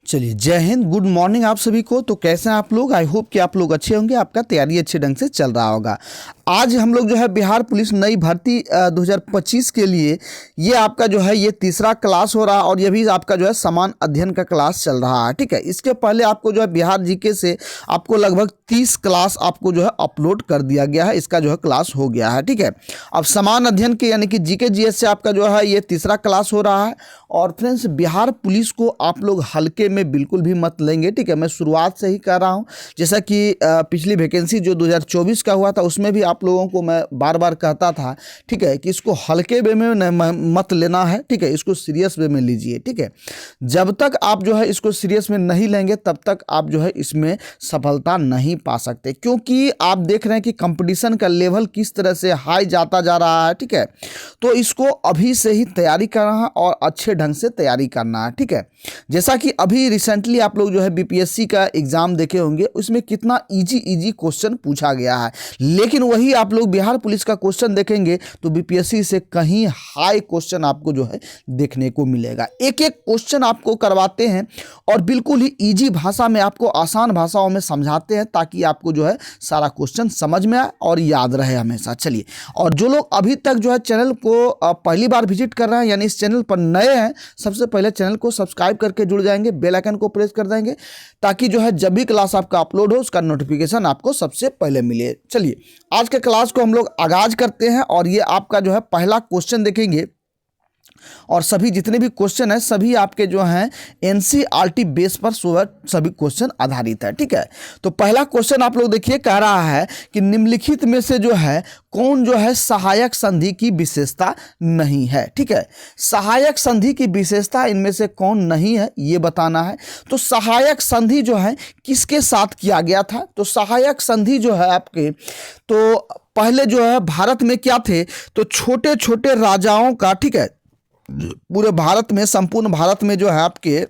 चलिए, जय Hind, good morning आप सभी को। तो कैसे हैं आप लोग? आई होप कि आप लोग अच्छे होंगे, आपका तैयारी अच्छे ढंग से चल रहा होगा। आज हम लोग जो है बिहार पुलिस नई भर्ती 2025 के लिए ये आपका जो है ये तीसरा क्लास हो रहा है और ये भी आपका जो है समान अध्ययन का क्लास चल रहा है। ठीक है, इसके पहले आपको जो है बिहार जीके से आपको लगभग 30 क्लास आपको जो है अपलोड कर दिया गया है। इसका जो है क्लास हो गया है। ठीक है, अब समान अध्ययन के यानी कि जीके जीएस से आपका जो है ये तीसरा क्लास हो रहा है। और फ्रेंड्स, बिहार पुलिस को आप लोग हल्के में बिल्कुल भी मत लेंगे। ठीक है, मैं शुरुआत से ही कह रहा हूँ, जैसा कि पिछली वैकेंसी जो 2024 का हुआ था उसमें भी आप लोगों को मैं बार बार कहता था, ठीक है, कि इसको हल्के वे में मत लेना है। ठीक है, इसको सीरियस वे में लीजिए। ठीक है, जब तक आप जो है इसको सीरियस में नहीं लेंगे तब तक आप जो है इसमें सफलता नहीं पा सकते, क्योंकि आप देख रहे हैं कि कंपटीशन का लेवल किस तरह से हाई जाता जा रहा है। ठीक है, तो इसको अभी से ही तैयारी करना है और अच्छे ढंग से तैयारी करना है। ठीक है, जैसा कि अभी रिसेंटली आप लोग जो है बीपीएससी का एग्जाम देखे होंगे, उसमें कितना इजी क्वेश्चन पूछा गया है, लेकिन वही आप लोग बिहार पुलिस का क्वेश्चन देखेंगे तो बीपीएससी से कहीं हाई क्वेश्चन आपको जो है देखने को मिलेगा। एक एक क्वेश्चन आपको करवाते हैं और बिल्कुल ही इजी भाषा में आपको आसान भाषाओं में समझाते हैं, ताकि आपको जो है सारा क्वेश्चन समझ में आए और याद रहे हमेशा। चलिए, और जो लोग अभी तक जो है चैनल को पहली बार विजिट कर रहे हैं यानी इस चैनल पर नए हैं, सबसे पहले चैनल को सब्सक्राइब करके जुड़ जाएंगे, बेल आइकन को प्रेस कर देंगे, ताकि जो है जब भी क्लास आपका अपलोड हो उसका नोटिफिकेशन आपको सबसे पहले मिले। चलिए, आज के क्लास को हम लोग आगाज करते हैं और ये आपका जो है पहला क्वेश्चन देखेंगे और सभी जितने भी क्वेश्चन हैं सभी आपके जो हैं एनसीईआरटी बेस पर सभी क्वेश्चन आधारित है। ठीक है, तो पहला क्वेश्चन आप लोग देखिए, कह रहा है कि निम्नलिखित में से जो है कौन जो है सहायक संधि की विशेषता नहीं है। ठीक है, सहायक संधि की विशेषता इनमें से कौन नहीं है ये बताना है। तो सहायक संधि जो है किसके साथ किया गया था? तो सहायक संधि जो है आपके, तो पहले जो है भारत में क्या थे, तो छोटे छोटे राजाओं का, ठीक है, पूरे भारत में, संपूर्ण भारत में जो है आपके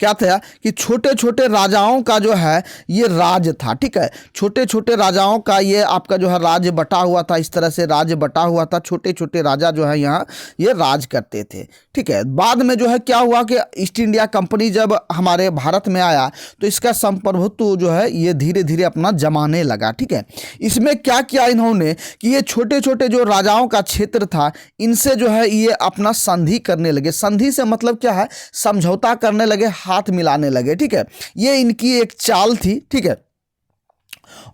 क्या था कि छोटे छोटे राजाओं का जो है ये राज था। ठीक है, छोटे छोटे राजाओं का ये आपका जो है राज्य बटा हुआ था, इस तरह से राज्य बटा हुआ था, छोटे छोटे राजा जो है यहाँ ये राज करते थे। ठीक है, बाद में जो है क्या हुआ कि ईस्ट इंडिया कंपनी जब हमारे भारत में आया तो इसका संप्रभुत्व जो है ये धीरे धीरे अपना जमाने लगा। ठीक है, इसमें क्या किया इन्होंने कि ये छोटे छोटे जो राजाओं का क्षेत्र था इनसे जो है ये अपना संधि करने लगे। संधि से मतलब क्या है, समझौता करने लगे, हाथ मिलाने लगे। ठीक है, ये इनकी एक चाल थी। ठीक है,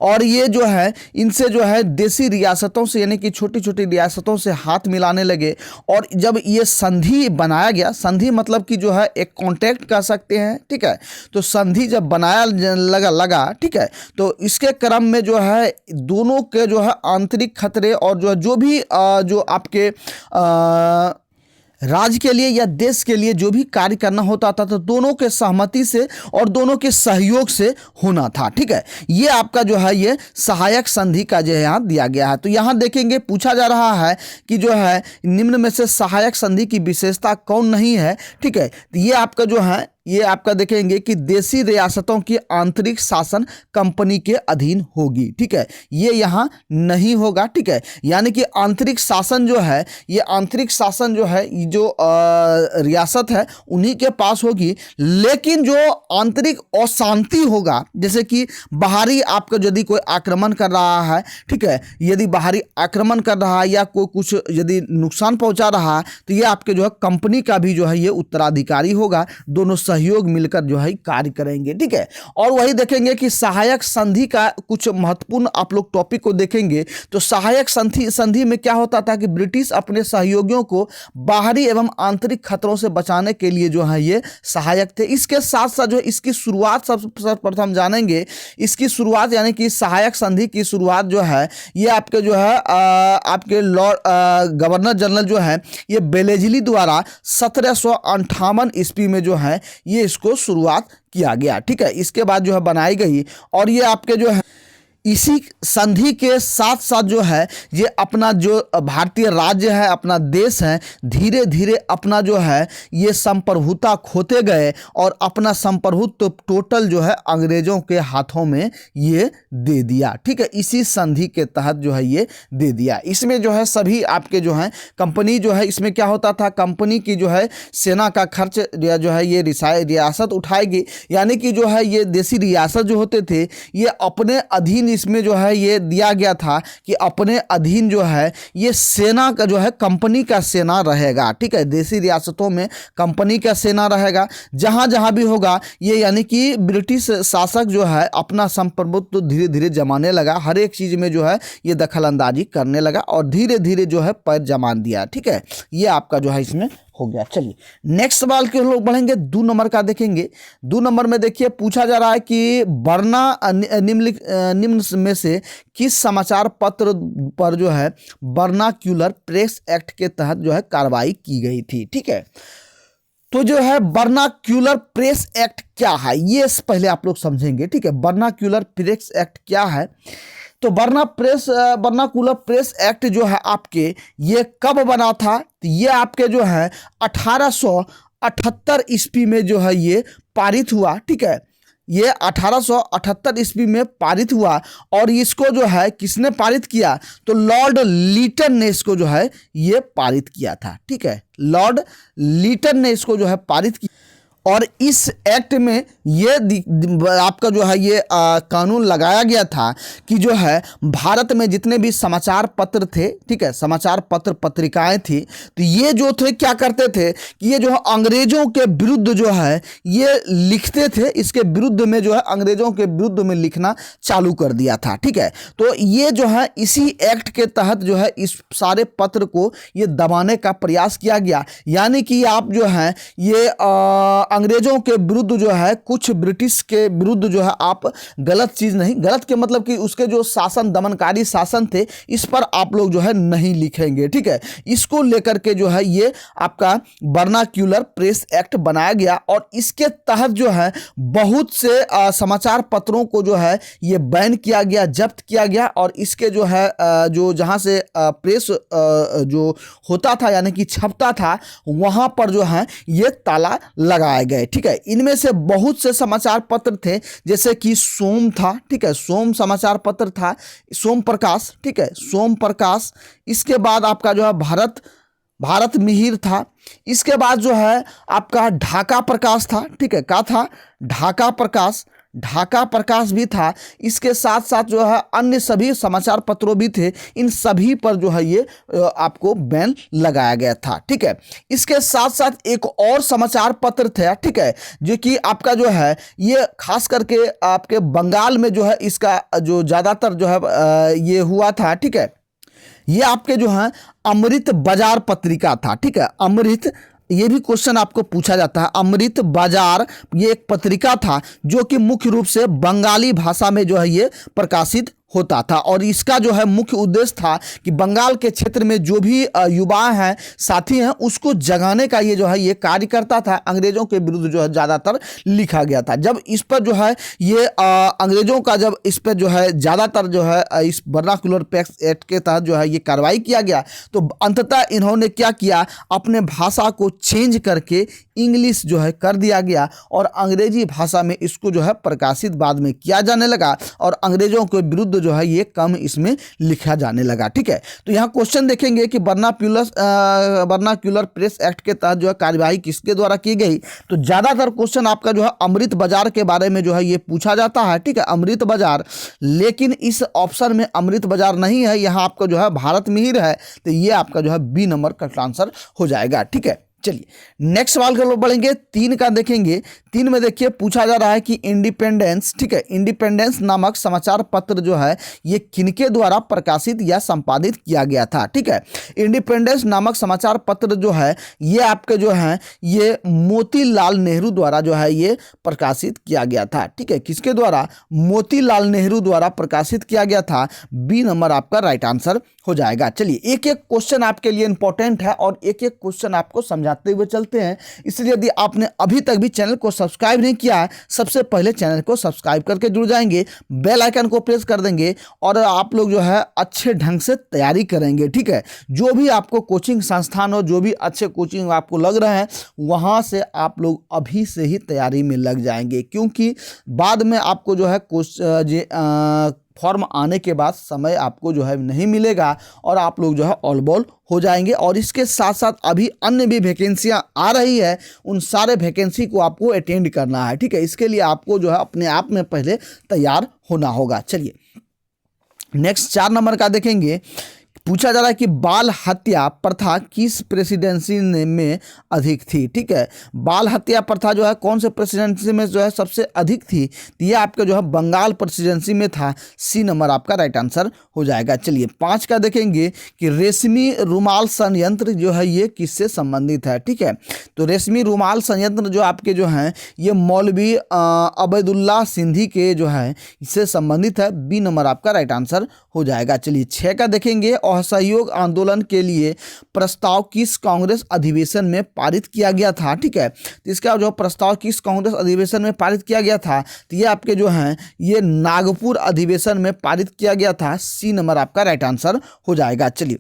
और ये जो है इनसे जो है देसी रियासतों से यानी कि छोटी छोटी रियासतों से हाथ मिलाने लगे। और जब ये संधि बनाया गया, संधि मतलब कि जो है एक कॉन्ट्रैक्ट कह सकते हैं। ठीक है, तो संधि जब बनाया लगा, ठीक है, तो इसके क्रम में जो है दोनों के जो है आंतरिक खतरे और जो भी जो आपके राज्य के लिए या देश के लिए जो भी कार्य करना होता था तो दोनों के सहमति से और दोनों के सहयोग से होना था। ठीक है, ये आपका जो है ये सहायक संधि का जो है यहाँ दिया गया है। तो यहाँ देखेंगे पूछा जा रहा है कि जो है निम्न में से सहायक संधि की विशेषता कौन नहीं है। ठीक है, तो ये आपका जो है ये आपका देखेंगे कि देशी रियासतों की आंतरिक शासन कंपनी के अधीन होगी। ठीक है, ये यहाँ नहीं होगा। ठीक है, यानी कि आंतरिक शासन जो है ये आंतरिक शासन जो है जो रियासत है उन्हीं के पास होगी, लेकिन जो आंतरिक अशांति होगा, जैसे कि बाहरी आपका यदि कोई आक्रमण कर रहा है, ठीक है, यदि बाहरी आक्रमण कर रहा है या कोई कुछ यदि नुकसान पहुंचा रहा है तो ये आपके जो है कंपनी का भी जो है ये उत्तराधिकारी होगा, दोनों सहयोग मिलकर जो है कार्य करेंगे। ठीक है, और वही देखेंगे कि सहायक संधि का कुछ महत्वपूर्ण आप लोग टॉपिक को देखेंगे। तो सहायक संधि में क्या होता था कि ब्रिटिश अपने सहयोगियों को बाहरी एवं आंतरिक खतरों से बचाने के लिए जो है ये सहायक थे। इसके साथ साथ जो इसकी शुरुआत सर्वप्रथम जानेंगे, इसकी शुरुआत यानी कि सहायक संधि की शुरुआत जो है ये आपके जो है आपके लॉर्ड गवर्नर जनरल जो है ये बेलेजली द्वारा 1758 ईस्वी में जो है ये इसको शुरुआत किया गया। ठीक है, इसके बाद जो है बनाई गई और ये आपके जो है इसी संधि के साथ साथ जो है ये अपना जो भारतीय राज्य है, अपना देश है, धीरे धीरे अपना जो है ये संप्रभुता खोते गए और अपना संप्रभुत्व टोटल जो है अंग्रेजों के हाथों में ये दे दिया। ठीक है, इसी संधि के तहत जो है ये दे दिया। इसमें जो है सभी आपके जो है कंपनी जो है, इसमें क्या होता था, कंपनी की जो है सेना का खर्च या जो है ये रियासत उठाएगी, यानी कि जो है ये देसी रियासत जो होते थे ये अपने अधीन, इसमें जो है ये दिया गया था कि अपने अधीन जो है ये सेना का जो है कंपनी का सेना रहेगा। ठीक है, देसी रियासतों में कंपनी का सेना रहेगा, जहां जहां भी होगा ये, यानी कि ब्रिटिश शासक जो है अपना संप्रभुत्व धीरे धीरे जमाने लगा, हर एक चीज में जो है ये दखल अंदाजी करने लगा और धीरे धीरे जो है पैर जमान दिया। ठीक है, ये आपका जो है इसमें हो गया। चलिए नेक्स्ट सवाल के लोग बढ़ेंगे, 2 नंबर का देखेंगे। 2 नंबर में देखिए पूछा जा रहा है कि निम्न में से किस समाचार पत्र पर जो है वर्नाक्यूलर प्रेस एक्ट के तहत जो है कार्रवाई की गई थी। ठीक है, तो जो है वर्नाक्यूलर प्रेस एक्ट क्या है ये पहले आप लोग समझेंगे। ठीक है, वर्नाक्यूलर प्रेस एक्ट क्या है, तो वर्नाकुलर प्रेस एक्ट जो है आपके ये कब बना था, तो ये आपके जो है 1878 ईस्वी में जो है ये पारित हुआ। ठीक है, ये 1878 ईस्वी में पारित हुआ और इसको जो है किसने पारित किया, तो लॉर्ड लीटन ने इसको जो है ये पारित किया था। ठीक है, लॉर्ड लीटन ने इसको जो है पारित किया और इस एक्ट में ये आपका जो है ये कानून लगाया गया था कि जो है भारत में जितने भी समाचार पत्र थे, ठीक है, समाचार पत्र पत्रिकाएं थी, तो ये जो थे क्या करते थे कि ये जो है अंग्रेजों के विरुद्ध जो है ये लिखते थे, इसके विरुद्ध में जो है अंग्रेजों के विरुद्ध में लिखना चालू कर दिया था। ठीक है, तो ये जो है इसी एक्ट के तहत जो है इस सारे पत्र को ये दबाने का प्रयास किया गया, यानी कि आप जो है ये अंग्रेजों के विरुद्ध जो है कुछ ब्रिटिश के विरुद्ध जो है आप गलत चीज़ नहीं, गलत के मतलब कि उसके जो शासन दमनकारी शासन थे इस पर आप लोग जो है नहीं लिखेंगे। ठीक है, इसको लेकर के जो है ये आपका वर्नाक्यूलर प्रेस एक्ट बनाया गया और इसके तहत जो है बहुत से समाचार पत्रों को जो है ये बैन किया गया, जब्त किया गया और इसके जो है जो जहाँ से प्रेस जो होता था यानी कि छपता था वहाँ पर जो है ये ताला लगाया गए। ठीक है, इनमें से बहुत से समाचार पत्र थे जैसे कि सोम था। ठीक है, सोम समाचार पत्र था, सोम प्रकाश। ठीक है, सोम प्रकाश। इसके बाद आपका जो है भारत मिहिर था। इसके बाद जो है आपका ढाका प्रकाश था। ठीक है, क्या था, ढाका प्रकाश भी था। इसके साथ साथ जो है अन्य सभी समाचार पत्रों भी थे, इन सभी पर जो है ये आपको बैन लगाया गया था। ठीक है, इसके साथ साथ एक और समाचार पत्र थे, ठीक है, जो कि आपका जो है ये खास करके आपके बंगाल में जो है इसका जो ज़्यादातर जो है ये हुआ था। ठीक है, ये आपके जो है अमृत बाजार पत्रिका था। ठीक है, अमृत, ये भी क्वेश्चन आपको पूछा जाता है, अमृत बाजार ये एक पत्रिका था जो कि मुख्य रूप से बंगाली भाषा में जो है ये प्रकाशित होता था और इसका जो है मुख्य उद्देश्य था कि बंगाल के क्षेत्र में जो भी युवा हैं, साथी हैं, उसको जगाने का ये जो है ये कार्य करता था। अंग्रेजों के विरुद्ध जो है ज़्यादातर लिखा गया था। जब इस पर जो है ये अंग्रेजों का जब इस पर जो है ज़्यादातर जो है इस वर्नाक्यूलर प्रेस एक्ट के तहत जो है ये कार्रवाई किया गया, तो अंततः इन्होंने क्या किया, अपने भाषा को चेंज करके इंग्लिश जो है कर दिया गया और अंग्रेजी भाषा में इसको जो है प्रकाशित बाद में किया जाने लगा और अंग्रेजों के विरुद्ध जो है ये कम इसमें लिखा जाने लगा। ठीक है, तो यहाँ क्वेश्चन देखेंगे कि वर्नाक्यूलर प्रेस एक्ट के तहत जो है कार्यवाही किसके द्वारा की गई, तो ज़्यादातर क्वेश्चन आपका जो है अमृत बाजार के बारे में जो है ये पूछा जाता है। ठीक है, अमृत बाजार, लेकिन इस ऑप्शन में अमृत बाजार नहीं है, यहाँ आपका जो है भारत मिहिर है, तो ये आपका जो है बी नंबर का आंसर हो जाएगा। ठीक है, चलिए नेक्स्ट सवाल के लोग बढ़ेंगे, 3 का देखेंगे। 3 में देखिए पूछा जा रहा है कि इंडिपेंडेंस, ठीक है, इंडिपेंडेंस नामक समाचार पत्र जो है ये किनके द्वारा प्रकाशित या संपादित किया गया था। ठीक है, इंडिपेंडेंस नामक समाचार पत्र जो है ये आपके जो है ये मोतीलाल नेहरू द्वारा जो है ये प्रकाशित किया गया था। ठीक है, किसके द्वारा, मोतीलाल नेहरू द्वारा प्रकाशित किया गया था। बी नंबर आपका राइट आंसर हो जाएगा। चलिए एक एक क्वेश्चन आपके लिए इंपॉर्टेंट है और एक एक क्वेश्चन आपको समझा समझाते हुए चलते हैं। इसलिए यदि आपने अभी तक भी चैनल को सब्सक्राइब नहीं किया है, सबसे पहले चैनल को सब्सक्राइब करके जुड़ जाएंगे, बेल आइकन को प्रेस कर देंगे और आप लोग जो है अच्छे ढंग से तैयारी करेंगे। ठीक है, जो भी आपको कोचिंग संस्थान हो, जो भी अच्छे कोचिंग आपको लग रहे हैं, वहाँ से आप लोग अभी से ही तैयारी में लग जाएंगे, क्योंकि बाद में आपको जो है फॉर्म आने के बाद समय आपको जो है नहीं मिलेगा और आप लोग जो है ऑल बॉल हो जाएंगे। और इसके साथ साथ अभी अन्य भी वैकेंसियां आ रही है, उन सारे वैकेंसी को आपको अटेंड करना है। ठीक है, इसके लिए आपको जो है अपने आप में पहले तैयार होना होगा। चलिए नेक्स्ट 4 नंबर का देखेंगे। पूछा जा रहा है कि बाल हत्या प्रथा किस प्रेसिडेंसी में अधिक थी। ठीक है, बाल हत्या प्रथा जो है कौन से प्रेसिडेंसी में जो है सबसे अधिक थी, तो ये आपका जो है बंगाल प्रेसिडेंसी में था। सी नंबर आपका राइट आंसर हो जाएगा। चलिए 5 का देखेंगे कि रेशमी रुमाल संयंत्र जो है ये किससे संबंधित है। ठीक है, तो रेशमी रुमाल संयंत्र जो आपके जो हैं ये मौलवी अबैदुल्ला सिंधी के जो है इससे संबंधित है। बी नंबर आपका राइट आंसर हो जाएगा। चलिए 6 का देखेंगे। असहयोग आंदोलन के लिए प्रस्ताव किस कांग्रेस अधिवेशन में पारित किया गया था। ठीक है, तो इसका जो प्रस्ताव किस कांग्रेस अधिवेशन में पारित किया गया था, तो ये आपके जो हैं ये नागपुर अधिवेशन में पारित किया गया था। सी नंबर आपका राइट आंसर हो जाएगा। चलिए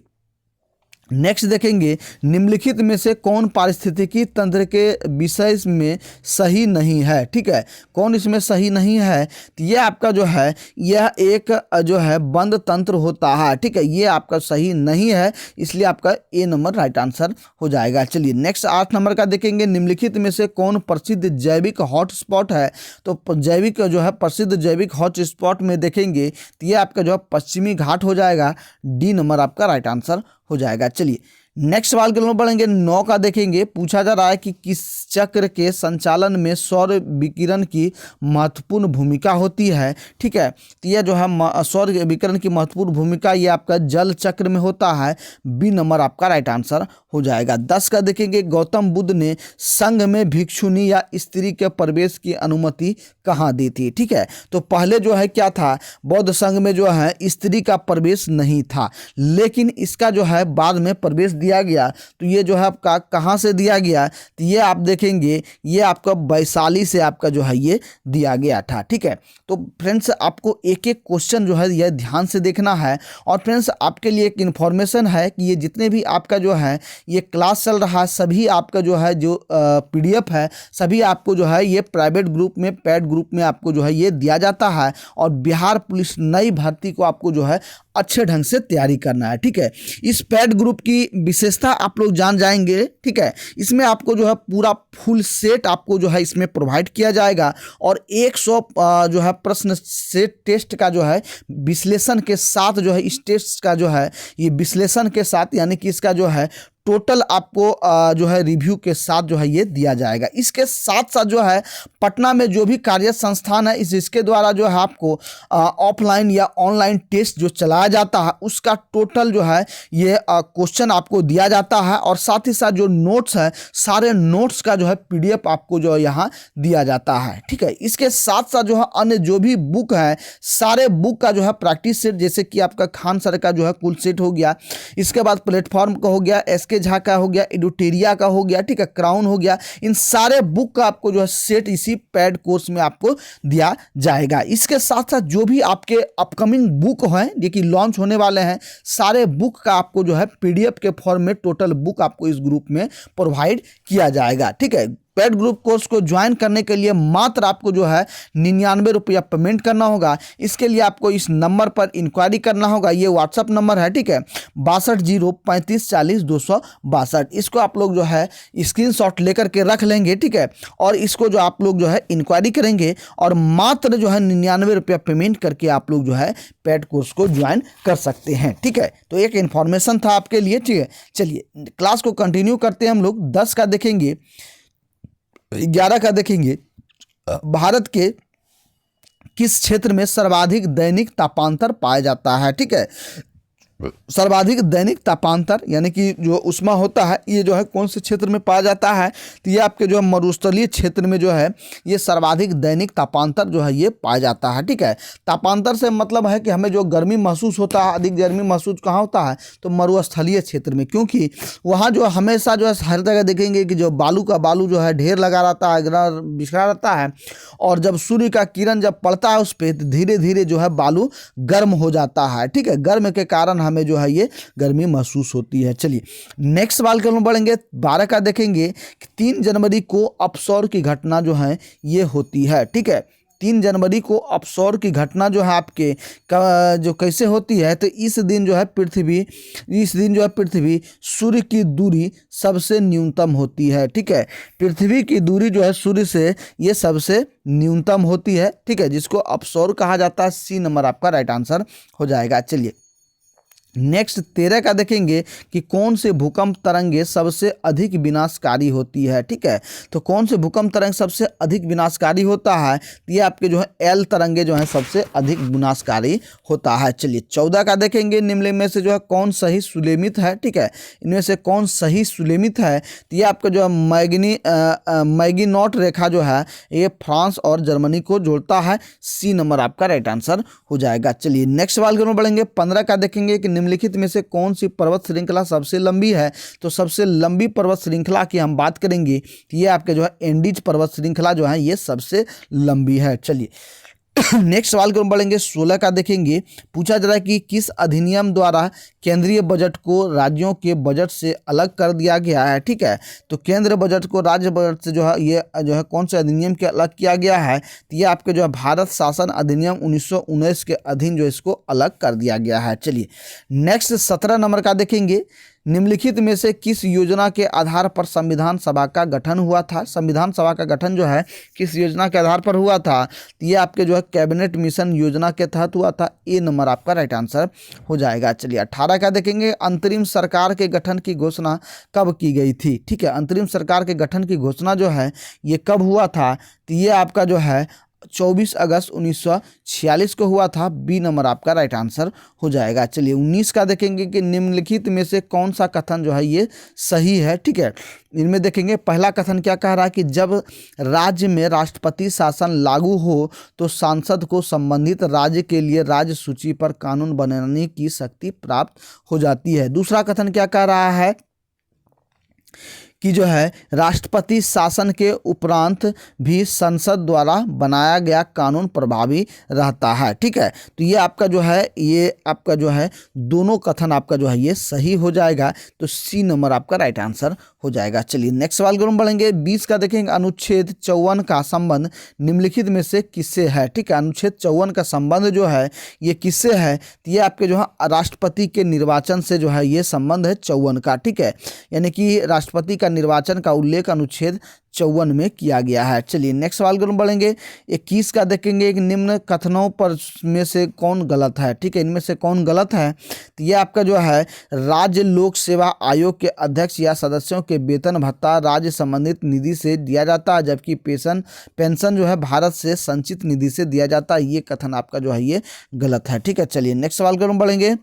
नेक्स्ट देखेंगे, निम्नलिखित में से कौन पारिस्थितिकी तंत्र के विषय में सही नहीं है। ठीक है, कौन इसमें सही नहीं है, तो ये आपका जो है यह एक जो है बंद तंत्र होता है। ठीक है, ये आपका सही नहीं है, इसलिए आपका ए नंबर राइट आंसर हो जाएगा। चलिए नेक्स्ट 8 नंबर का देखेंगे। निम्नलिखित में से कौन प्रसिद्ध जैविक हॉटस्पॉट है, तो जैविक जो है प्रसिद्ध जैविक हॉटस्पॉट में देखेंगे तो ये आपका जो है पश्चिमी घाट हो जाएगा। डी नंबर आपका राइट आंसर हो जाएगा। चलिए नेक्स्ट सवाल के लिए बढ़ेंगे। 9 का देखेंगे। पूछा जा रहा है कि किस चक्र के संचालन में सौर विकिरण की महत्वपूर्ण भूमिका होती है। ठीक है, तो यह जो है सौर विकिरण की महत्वपूर्ण भूमिका ये आपका जल चक्र में होता है। बी नंबर आपका राइट आंसर हो जाएगा। 10 का देखेंगे। गौतम बुद्ध ने संघ में भिक्षुनी या स्त्री के प्रवेश की अनुमति कहाँ दी थी। ठीक है, तो पहले जो है क्या था, बौद्ध संघ में जो है स्त्री का प्रवेश नहीं था, लेकिन इसका जो है बाद में प्रवेश दिया गया। तो ये जो है आपका कहाँ से दिया गया, तो ये आप देखेंगे ये आपका वैशाली से आपका जो है ये दिया गया था। ठीक है, तो फ्रेंड्स आपको एक एक क्वेश्चन जो है ये ध्यान से देखना है। और फ्रेंड्स आपके लिए एक इन्फॉर्मेशन है कि ये जितने भी आपका जो है ये क्लास चल रहा है, सभी आपका जो है जो PDF है, सभी आपको जो है ये प्राइवेट ग्रुप में पेड ग्रुप में आपको जो है ये दिया जाता है। और बिहार पुलिस नई भर्ती को आपको जो है अच्छे ढंग से तैयारी करना है। ठीक है, इस पेड ग्रुप की विशेषता आप लोग जान जाएंगे। ठीक है, इसमें आपको जो है पूरा फुल सेट आपको जो है इसमें प्रोवाइड किया जाएगा और 100 जो है प्रश्न सेट टेस्ट का जो है विश्लेषण के साथ जो है इस टेस्ट का जो है ये विश्लेषण के साथ, यानी कि इसका जो है टोटल आपको जो है रिव्यू के साथ जो है ये दिया जाएगा। इसके साथ साथ जो है पटना में जो भी कार्य संस्थान है इसके द्वारा जो है आपको ऑफलाइन या ऑनलाइन टेस्ट जो चलाया जाता है उसका टोटल जो है ये क्वेश्चन आपको दिया जाता है। और साथ ही साथ जो नोट्स है सारे नोट्स का जो है PDF आपको जो है यहाँ दिया जाता है। ठीक है, इसके साथ साथ जो है अन्य जो भी बुक है सारे बुक का जो है प्रैक्टिस सेट, जैसे कि आपका खान सर का जो है कुल सेट हो गया, इसके बाद प्लेटफॉर्म का हो गया, SK झा का हो गया, एडुटेरिया का हो गया, ठीक है, क्राउन हो गया, इन सारे बुक का आपको जो है सेट इसी पैड कोर्स में आपको दिया जाएगा। इसके साथ साथ जो भी आपके अपकमिंग बुक हैं जो कि लॉन्च होने वाले हैं सारे बुक का आपको जो है PDF के फॉर्म में टोटल बुक आपको इस ग्रुप में प्रोवाइड किया जाएगा। ठीक है, पेड ग्रुप कोर्स को ज्वाइन करने के लिए मात्र आपको जो है 99 रुपया पेमेंट करना होगा। इसके लिए आपको इस नंबर पर इंक्वायरी करना होगा, ये व्हाट्सअप नंबर है। ठीक है, 6205340262। इसको आप लोग जो है स्क्रीनशॉट लेकर के रख लेंगे। ठीक है, और इसको जो आप लोग जो है इंक्वायरी करेंगे और मात्र जो है 99 रुपया पेमेंट करके आप लोग जो है पेड कोर्स को ज्वाइन कर सकते हैं। ठीक है, तो एक इन्फॉर्मेशन था आपके लिए। ठीक है, चलिए क्लास को कंटिन्यू करते हैं हम लोग। 10 का देखेंगे, 11 का देखेंगे। भारत के किस क्षेत्र में सर्वाधिक दैनिक तापांतर पाया जाता है। ठीक है, सर्वाधिक दैनिक तापांतर यानी कि जो ऊष्मा होता है ये जो है कौन से क्षेत्र में पाया जाता है, तो ये आपके जो है मरुस्थलीय क्षेत्र में जो है ये सर्वाधिक दैनिक तापांतर जो है ये पाया जाता है। ठीक है, तापांतर से मतलब है कि हमें जो गर्मी महसूस होता है, अधिक गर्मी महसूस कहाँ होता है, तो मरुस्थलीय क्षेत्र में, क्योंकि वहाँ जो हमेशा जो है हर जगह देखेंगे कि जो बालू जो है ढेर लगा रहता है, बिखरा रहता है, और जब सूर्य का किरण जब पड़ता है उस पर धीरे धीरे जो है बालू गर्म हो जाता है। ठीक है, गर्म के कारण हमें जो है ये गर्मी महसूस होती है। चलिए नेक्स्ट सवाल के बढ़ेंगे, 12 का देखेंगे कि 3 जनवरी को अपसौर की घटना जो है ये होती है। ठीक है, 3 जनवरी को अपसौर की घटना जो है आपके जो कैसे होती है, तो इस दिन जो है पृथ्वी सूर्य की दूरी सबसे न्यूनतम होती है। ठीक है, पृथ्वी की दूरी जो है सूर्य से ये सबसे न्यूनतम होती है। ठीक है, जिसको अपसौर कहा जाता है। सी नंबर आपका राइट आंसर हो जाएगा। चलिए नेक्स्ट 13 का देखेंगे कि कौन से भूकंप तरंगे सबसे अधिक विनाशकारी होती है। ठीक है, तो कौन से भूकंप तरंग सबसे अधिक विनाशकारी होता है, तो ये आपके जो है एल तरंगे जो है सबसे अधिक विनाशकारी होता है। चलिए 14 का देखेंगे, निम्न में से जो है कौन सही सुलेमित है। ठीक है, इनमें से कौन सही सुलेमित है, तो ये आपका जो है मैगिनॉट रेखा जो है ये फ्रांस और जर्मनी को जोड़ता है। सी नंबर आपका राइट आंसर हो जाएगा। चलिए नेक्स्ट सवाल की ओर बढ़ेंगे, 15 का देखेंगे कि निम्नलिखित में से कौन सी पर्वत श्रृंखला सबसे लंबी है। तो सबसे लंबी पर्वत श्रृंखला की हम बात करेंगे, ये आपके जो है एंडीज पर्वत श्रृंखला जो है ये सबसे लंबी है। चलिए नेक्स्ट सवाल को बढ़ेंगे, 16 का देखेंगे, पूछा जा रहा है कि किस अधिनियम द्वारा केंद्रीय बजट को राज्यों के बजट से अलग कर दिया गया है। ठीक है, तो केंद्र बजट को राज्य बजट से जो है ये जो है कौन से अधिनियम के अलग किया गया है, तो ये आपके जो है भारत शासन अधिनियम 1919 के अधीन जो इसको अलग कर दिया गया है। चलिए नेक्स्ट 17 नंबर का देखेंगे, निम्नलिखित में से किस योजना के आधार पर संविधान सभा का गठन हुआ था। संविधान सभा का गठन जो है किस योजना के आधार पर हुआ था, तो ये आपके जो है कैबिनेट मिशन योजना के तहत हुआ था। ए नंबर आपका राइट आंसर हो जाएगा। चलिए 18 का देखेंगे, अंतरिम सरकार के गठन की घोषणा कब की गई थी। ठीक है, अंतरिम सरकार के गठन की घोषणा जो है ये कब हुआ था, तो ये आपका जो है 24 अगस्त 1946 को हुआ था। बी नंबर आपका राइट आंसर हो जाएगा। चलिए 19 का देखेंगे कि निम्नलिखित में से कौन सा कथन जो है ये सही है। ठीक है, इनमें देखेंगे पहला कथन क्या कह रहा है कि जब राज्य में राष्ट्रपति शासन लागू हो तो सांसद को संबंधित राज्य के लिए राज्य सूची पर कानून बनाने की शक्ति प्राप्त हो जाती है। दूसरा कथन क्या कह रहा है कि जो है राष्ट्रपति शासन के उपरांत भी संसद द्वारा बनाया गया कानून प्रभावी रहता है। ठीक है, तो ये आपका जो है दोनों कथन आपका जो है ये सही हो जाएगा। तो सी नंबर आपका राइट आंसर हो जाएगा। चलिए नेक्स्ट सवाल की ओर बढ़ेंगे, 20 का देखेंगे, अनुच्छेद 54 का संबंध निम्नलिखित में से किससे है। ठीक है, अनुच्छेद 54 का संबंध जो है ये किससे है, तो ये आपके जो है राष्ट्रपति के निर्वाचन से जो है ये संबंध है 54 का। ठीक है, यानी कि राष्ट्रपति का निर्वाचन का उल्लेख अनुच्छेद 54 में किया गया है। चलिए नेक्स्ट सवाल की ओर बढ़ेंगे, 21 का देखेंगे कि निम्न कथनों पर में से कौन गलत है। ठीक है, इनमें से कौन गलत है, तो ये आपका जो है राज्य लोक सेवा आयोग के अध्यक्ष या सदस्यों के वेतन भत्ता राज्य संबंधित निधि से दिया जाता है, जबकि पेंशन जो है भारत से संचित निधि से दिया जाता है। ये कथन आपका जो है ये गलत है। ठीक है, चलिए नेक्स्ट सवाल की ओर बढ़ेंगे,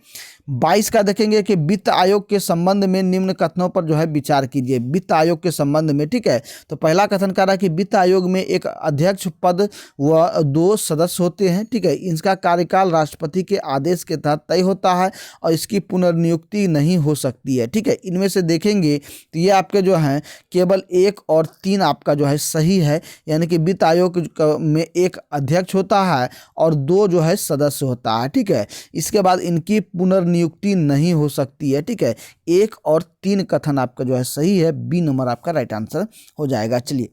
22 का देखेंगे कि वित्त आयोग के संबंध में निम्न कथनों पर जो है विचार कीजिए। वित्त आयोग के संबंध में, ठीक है, तो पहला कथन कह रहा है कि वित्त आयोग में एक अध्यक्ष पद व 2 सदस्य होते हैं। ठीक है, इसका कार्यकाल राष्ट्रपति के आदेश के तहत तय होता है और इसकी पुनर्नियुक्ति नहीं हो सकती है। ठीक है, इनमें से देखेंगे तो ये आपके जो हैं केवल 1 और 3 आपका जो है सही है, यानी कि वित्त आयोग में एक अध्यक्ष होता है और 2 जो है सदस्य होता है। ठीक है, इसके बाद इनकी पुनर्नियुक्ति नहीं हो सकती है। ठीक है, 1 और 3 कथन आपका जो है सही है। बी नंबर आपका राइट आंसर हो जाएगा। चलिए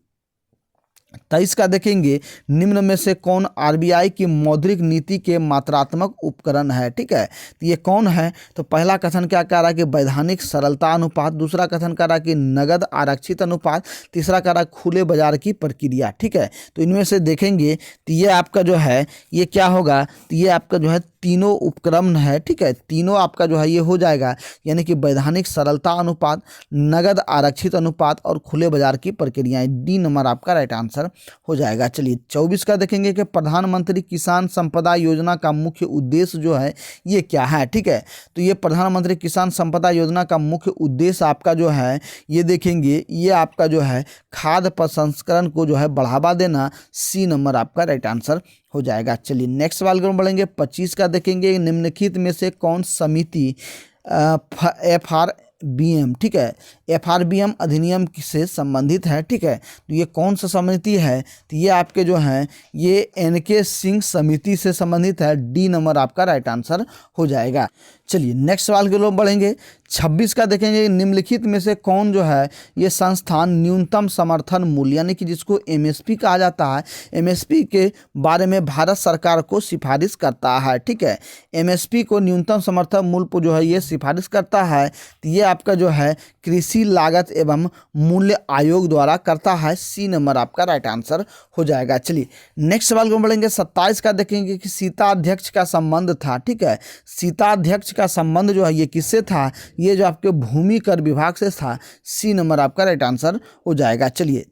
23 का देखेंगे, निम्न में से कौन आरबीआई की मौद्रिक नीति के मात्रात्मक उपकरण है। ठीक है, तो ये कौन है, तो पहला कथन क्या कह रहा है कि वैधानिक सरलता अनुपात, दूसरा कथन कह रहा है कि नगद आरक्षित अनुपात, तीसरा कह रहा है खुले बाजार की प्रक्रिया। ठीक है, तो इनमें से देखेंगे तो ये आपका जो है ये क्या होगा, तो ये आपका जो है तीनों उपक्रम है, ठीक है, तीनों आपका जो है ये हो जाएगा, यानी कि वैधानिक सरलता अनुपात, नगद आरक्षित अनुपात और खुले बाजार की प्रक्रियाएं। डी नंबर आपका राइट आंसर हो जाएगा। चलिए 24 का देखेंगे कि प्रधानमंत्री किसान संपदा योजना का मुख्य उद्देश्य जो है ये क्या है, ठीक है। तो ये प्रधानमंत्री किसान संपदा योजना का मुख्य उद्देश्य आपका जो है ये देखेंगे, ये आपका जो है खाद्य प्रसंस्करण को जो है बढ़ावा देना। सी नंबर आपका राइट आंसर हो जाएगा। चलिए नेक्स्ट सवाल की ओर बढ़ेंगे। 25 का देखेंगे, निम्नलिखित में से कौन समिति FRBM, ठीक है, FRBM अधिनियम से संबंधित है, ठीक है। तो ये कौन सा समिति है, तो ये आपके जो हैं ये NK सिंह समिति से संबंधित है। डी नंबर आपका राइट आंसर हो जाएगा। चलिए नेक्स्ट सवाल के लोग बढ़ेंगे। 26 का देखेंगे, निम्नलिखित में से कौन जो है ये संस्थान न्यूनतम समर्थन मूल्य यानी कि जिसको MSP कहा जाता है, MSP के बारे में भारत सरकार को सिफारिश करता है, ठीक है। MSP को न्यूनतम समर्थन मूल्य को जो है ये सिफारिश करता है, तो ये आपका जो है कृषि लागत एवं मूल्य आयोग द्वारा करता है। सी नंबर आपका राइट आंसर हो जाएगा। चलिए नेक्स्ट सवाल को बढ़ेंगे। 27 का देखेंगे कि सीता अध्यक्ष का संबंध था, ठीक है, सीता अध्यक्ष का संबंध जो है ये किससे था, ये जो आपके भूमि कर विभाग से था। सी नंबर आपका राइट आंसर हो जाएगा। चलिए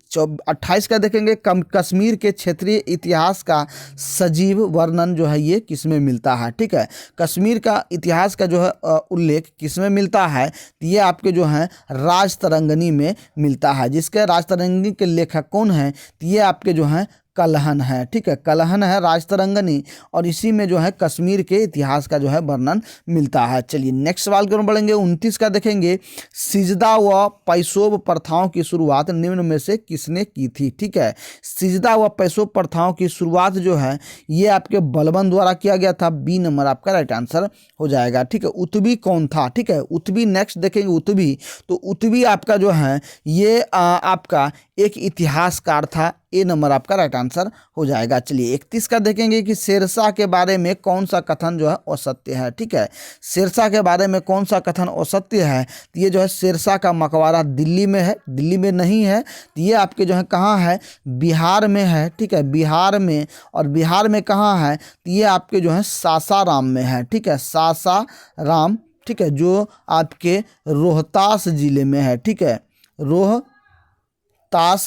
28 का देखेंगे, कश्मीर के क्षेत्रीय इतिहास का सजीव वर्णन जो है ये किसमें मिलता है, ठीक है। कश्मीर का इतिहास का जो है उल्लेख किसमें मिलता है, तो ये आपके जो है राजतरंगिणी में मिलता है। जिसके राजतरंगिणी के लेखक कौन हैं, तो ये आपके जो हैं कलहन है, ठीक है, कलहन है राजतरंगिणी, और इसी में जो है कश्मीर के इतिहास का जो है वर्णन मिलता है। चलिए नेक्स्ट सवाल की ओर बढ़ेंगे। 29 का देखेंगे, सिजदा व पैसोब प्रथाओं की शुरुआत निम्न में से किसने की थी, ठीक है। सिजदा व पैसोब प्रथाओं की शुरुआत जो है ये आपके बलबन द्वारा किया गया था। बी नंबर आपका राइट आंसर हो जाएगा, ठीक है। उतबी कौन था, ठीक है, उतबी नेक्स्ट देखेंगे। उतबी, तो उतबी आपका जो है ये आपका एक इतिहासकार था। ए नंबर आपका राइट आंसर हो जाएगा। चलिए 31 का देखेंगे कि शेरशाह के बारे में कौन सा कथन जो है असत्य है, ठीक है। शेरशाह के बारे में कौन सा कथन असत्य है, तो ये जो है शेरशाह का मकबरा दिल्ली में है, दिल्ली में नहीं है, तो ये आपके जो है कहाँ है, बिहार में है, ठीक है, बिहार में। और बिहार में कहाँ है, तो ये आपके जो है सासाराम में है, ठीक है, सासाराम, ठीक है, जो आपके रोहतास जिले में है, ठीक है, रोहतास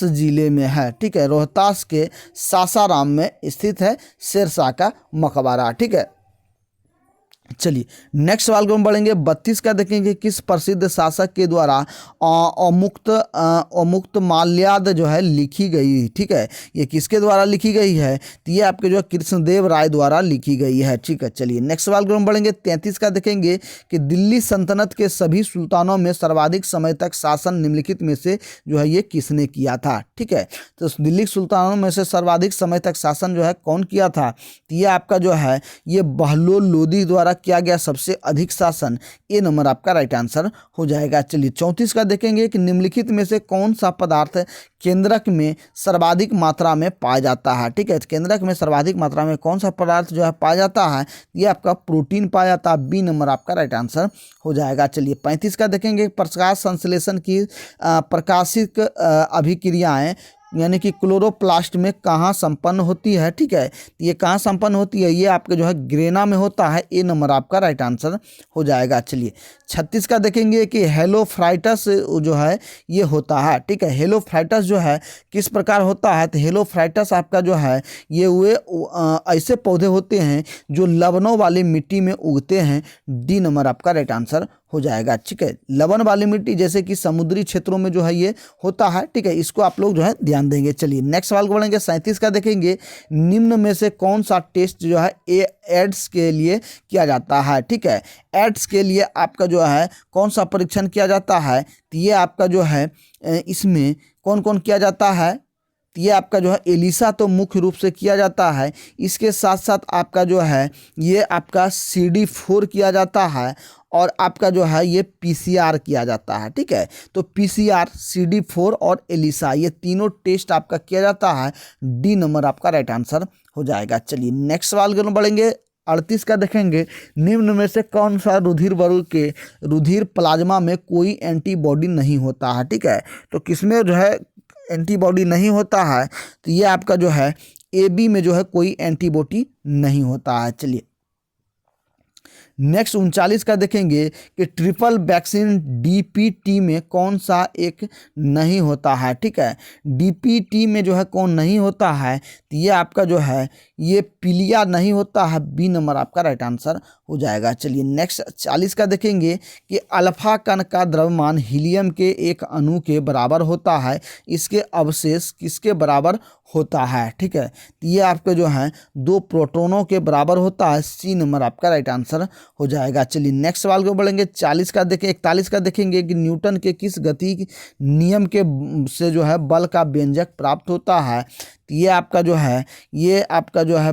जिले में है, ठीक है, रोहतास के सासाराम में स्थित है शेरशाह का मकबरा, ठीक है। चलिए नेक्स्ट सवाल को हम बढ़ेंगे। 32 का देखेंगे, किस प्रसिद्ध शासक के द्वारा अमुक्त माल्याद जो है लिखी गई, ठीक है, ये किसके द्वारा लिखी गई है, तो ये आपके जो कृष्णदेव राय द्वारा लिखी गई है, ठीक है। चलिए नेक्स्ट सवाल को हम बढ़ेंगे। 33 का देखेंगे कि दिल्ली सल्तनत के सभी सुल्तानों में सर्वाधिक समय तक शासन निम्नलिखित में से जो है ये किसने किया था, ठीक है। तो दिल्ली सुल्तानों में से सर्वाधिक समय तक शासन जो है कौन किया था, तो ये आपका जो है ये बहलोल लोदी द्वारा किया गया सबसे अधिक शासन। ए नंबर आपका राइट आंसर हो जाएगा। चलिए 34 का देखेंगे कि निम्नलिखित में से कौन सा पदार्थ केंद्रक में सर्वाधिक मात्रा में पाया जाता है, ठीक है। केंद्रक में सर्वाधिक मात्रा में कौन सा पदार्थ जो है पाया जाता है, ये आपका प्रोटीन पाया जाता है। बी नंबर आपका राइट आंसर हो जाएगा। चलिए 35 का देखेंगे, प्रकाश संश्लेषण की प्रकाशिक अभिक्रियाएं यानी कि क्लोरोप्लास्ट में कहाँ संपन्न होती है, ठीक है। ये कहाँ संपन्न होती है, ये आपके जो है ग्रेना में होता है। ए नंबर आपका राइट आंसर हो जाएगा। चलिए 36 का देखेंगे कि हेलोफ्राइटस जो है ये होता है, ठीक है। हेलोफ्राइटस जो है किस प्रकार होता है, तो हेलोफ्राइटस आपका जो है ये वे ऐसे पौधे होते हैं जो लवणों वाली मिट्टी में उगते हैं। डी नंबर आपका राइट आंसर हो जाएगा, ठीक है। लवण वाली मिट्टी जैसे कि समुद्री क्षेत्रों में जो है ये होता है, ठीक है, इसको आप लोग जो है ध्यान देंगे। चलिए नेक्स्ट सवाल को बढ़ेंगे। 37 का देखेंगे, निम्न में से कौन सा टेस्ट जो है एड्स के लिए किया जाता है, ठीक है। एड्स के लिए आपका जो है कौन सा परीक्षण किया जाता है, तो ये आपका जो है इसमें कौन कौन किया जाता है, ये आपका जो है एलिसा तो मुख्य रूप से किया जाता है। इसके साथ साथ आपका जो है ये आपका CD4 किया जाता है और आपका जो है ये PCR किया जाता है, ठीक है। तो PCR, CD4 और एलिसा ये तीनों टेस्ट आपका किया जाता है। डी नंबर आपका राइट आंसर हो जाएगा। चलिए नेक्स्ट सवाल की ओर बढ़ेंगे। 38 का देखेंगे, निम्न में से कौन सा रुधिर वर्ग के रुधिर प्लाज्मा में कोई एंटीबॉडी नहीं होता है, ठीक है। तो किसमें जो है एंटीबॉडी नहीं होता है, तो ये आपका जो है AB में जो है कोई एंटीबॉडी नहीं होता है। चलिए नेक्स्ट 39 का देखेंगे कि ट्रिपल वैक्सीन डीपीटी में कौन सा एक नहीं होता है। ठीक है, डीपीटी में जो है कौन नहीं होता है, तो ये आपका जो है ये पीलिया नहीं होता है। बी नंबर आपका राइट आंसर हो जाएगा। चलिए नेक्स्ट 40 का देखेंगे कि अल्फा कण का द्रव्यमान हीलियम के एक अणु के बराबर होता है, इसके अवशेष किसके बराबर होता है। ठीक है, तो ये आपके जो है 2 प्रोटॉनों के बराबर होता है। सी नंबर आपका राइट आंसर हो जाएगा। चलिए नेक्स्ट सवाल को बढ़ेंगे। 40 का देखें 41 का देखेंगे कि न्यूटन के किस गति नियम के से जो है बल का व्यंजक प्राप्त होता है। तो ये आपका जो है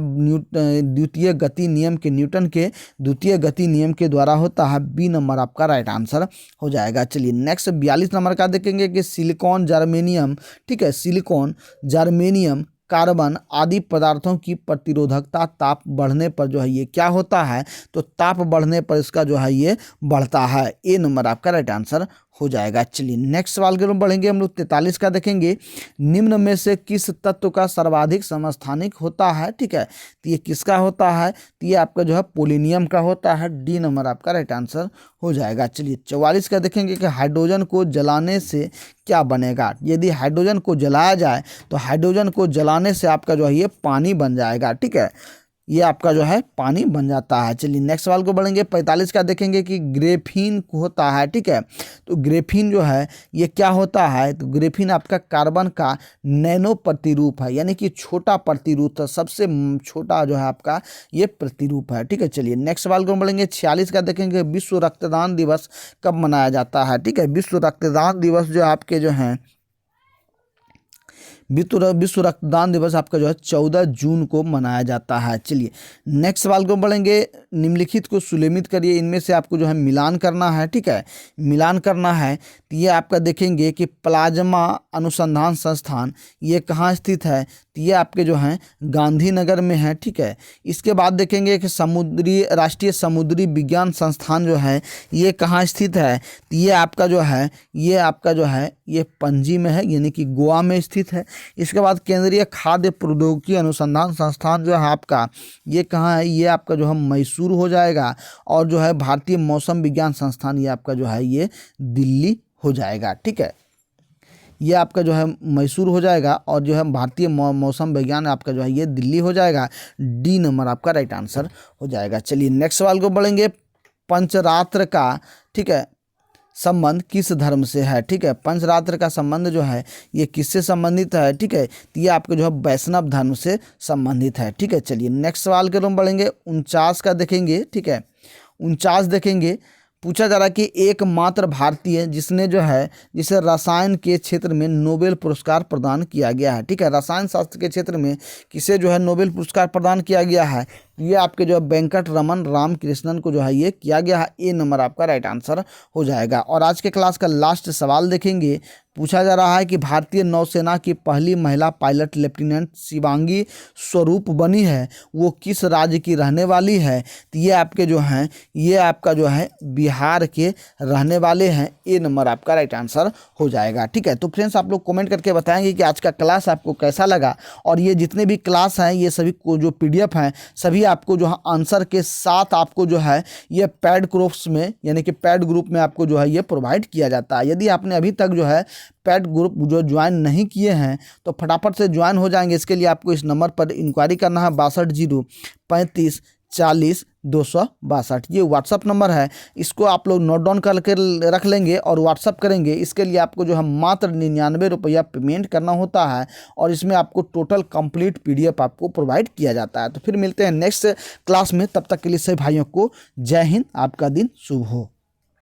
द्वितीय गति नियम के न्यूटन के द्वितीय गति नियम के द्वारा होता है। बी नंबर आपका राइट आंसर हो जाएगा। चलिए नेक्स्ट 42 नंबर का देखेंगे कि सिलिकॉन, जर्मेनियम, ठीक है, सिलिकॉन, जर्मेनियम, कार्बन आदि पदार्थों की प्रतिरोधकता ताप बढ़ने पर जो है ये क्या होता है, तो ताप बढ़ने पर इसका जो है ये बढ़ता है। ए नंबर आपका राइट आंसर हो जाएगा। चलिए नेक्स्ट सवाल के रूप बढ़ेंगे हम लोग। 43 का देखेंगे निम्न में से किस तत्व का सर्वाधिक समस्थानिक होता है। ठीक है, तो ये किसका होता है, तो ये आपका जो है पोलिनियम का होता है। डी नंबर आपका राइट आंसर हो जाएगा। चलिए 44 का देखेंगे कि हाइड्रोजन को जलाने से क्या बनेगा। यदि हाइड्रोजन को जलाया जाए तो हाइड्रोजन को जलाने से आपका जो है ये पानी बन जाएगा। ठीक है, ये आपका जो है पानी बन जाता है। चलिए नेक्स्ट सवाल को बढ़ेंगे। 45 का देखेंगे कि ग्रेफीन होता है। ठीक है, तो ग्रेफीन जो है ये क्या होता है, तो ग्रेफीन आपका कार्बन का नैनो प्रतिरूप है, यानी कि छोटा प्रतिरूप है, सबसे छोटा जो है आपका ये प्रतिरूप है। ठीक है, चलिए नेक्स्ट सवाल को बढ़ेंगे। 46 का देखेंगे विश्व रक्तदान दिवस कब मनाया जाता है। ठीक है, विश्व रक्तदान दिवस जो आपके जो हैं विश्व रक्तदान दिवस आपका जो है 14 जून को मनाया जाता है। चलिए नेक्स्ट सवाल को बढ़ेंगे। निम्नलिखित को सुलेखित करिए, इनमें से आपको जो है मिलान करना है। ठीक है, मिलान करना है तो ये आपका देखेंगे कि प्लाज्मा अनुसंधान संस्थान ये कहाँ स्थित है, तो ये आपके जो हैं गांधीनगर में है। ठीक है, इसके बाद देखेंगे कि राष्ट्रीय समुद्री विज्ञान संस्थान जो है ये कहाँ स्थित है, तो ये आपका जो है ये पणजी में है, यानी कि गोवा में स्थित है। इसके बाद केंद्रीय खाद्य प्रौद्योगिकी अनुसंधान संस्थान जो है आपका ये कहाँ है, ये आपका जो है मैसूर हो जाएगा। और जो है भारतीय मौसम विज्ञान संस्थान ये आपका जो है ये दिल्ली हो जाएगा। ठीक है, ये आपका जो है मैसूर हो जाएगा और जो है भारतीय मौसम विज्ञान आपका जो है ये दिल्ली हो जाएगा। डी नंबर आपका राइट आंसर हो जाएगा। चलिए नेक्स्ट सवाल को बढ़ेंगे। पंचरात्र का, ठीक है, संबंध किस धर्म से है। ठीक है, पंचरात्र का संबंध जो है ये किससे संबंधित है। ठीक है, तो ये आपके जो है वैष्णव धर्म से संबंधित है। ठीक है, चलिए नेक्स्ट सवाल के रूप बढ़ेंगे। 49 का देखेंगे। ठीक है, 49 देखेंगे, पूछा जा रहा है कि एकमात्र भारतीय जिसे रसायन के क्षेत्र में नोबेल पुरस्कार प्रदान किया गया है। ठीक है, रसायन शास्त्र के क्षेत्र में किसे जो है नोबेल पुरस्कार प्रदान किया गया है, ये आपके जो है वेंकट रमन रामकृष्णन को जो है ये किया गया है। ए नंबर आपका राइट आंसर हो जाएगा। और आज के क्लास का लास्ट सवाल देखेंगे। पूछा जा रहा है कि भारतीय नौसेना की पहली महिला पायलट लेफ्टिनेंट शिवांगी स्वरूप बनी है, वो किस राज्य की रहने वाली है, तो ये आपके जो हैं ये आपका जो है बिहार के रहने वाले हैं। ए नंबर आपका राइट आंसर हो जाएगा। ठीक है, तो फ्रेंड्स आप लोग कमेंट करके बताएंगे कि आज का क्लास आपको कैसा लगा। और ये जितने भी क्लास हैं ये सभी को जो PDF हैं सभी आपको जो है आंसर के साथ आपको जो है ये पैड ग्रुप्स में, यानी कि पैड ग्रुप में आपको जो है ये प्रोवाइड किया जाता है। यदि आपने अभी तक जो है पैड ग्रुप जो ज्वाइन नहीं किए हैं तो फटाफट से ज्वाइन हो जाएंगे। इसके लिए आपको इस नंबर पर इंक्वायरी करना है 62 035 40 262। ये व्हाट्सअप नंबर है, इसको आप लोग नोट डाउन करके रख लेंगे और व्हाट्सअप करेंगे। इसके लिए आपको जो है मात्र 99 रुपया पेमेंट करना होता है और इसमें आपको टोटल कंप्लीट PDF आपको प्रोवाइड किया जाता है। तो फिर मिलते हैं नेक्स्ट क्लास में, तब तक के लिए सभी भाइयों को जय हिंद, आपका दिन शुभ हो।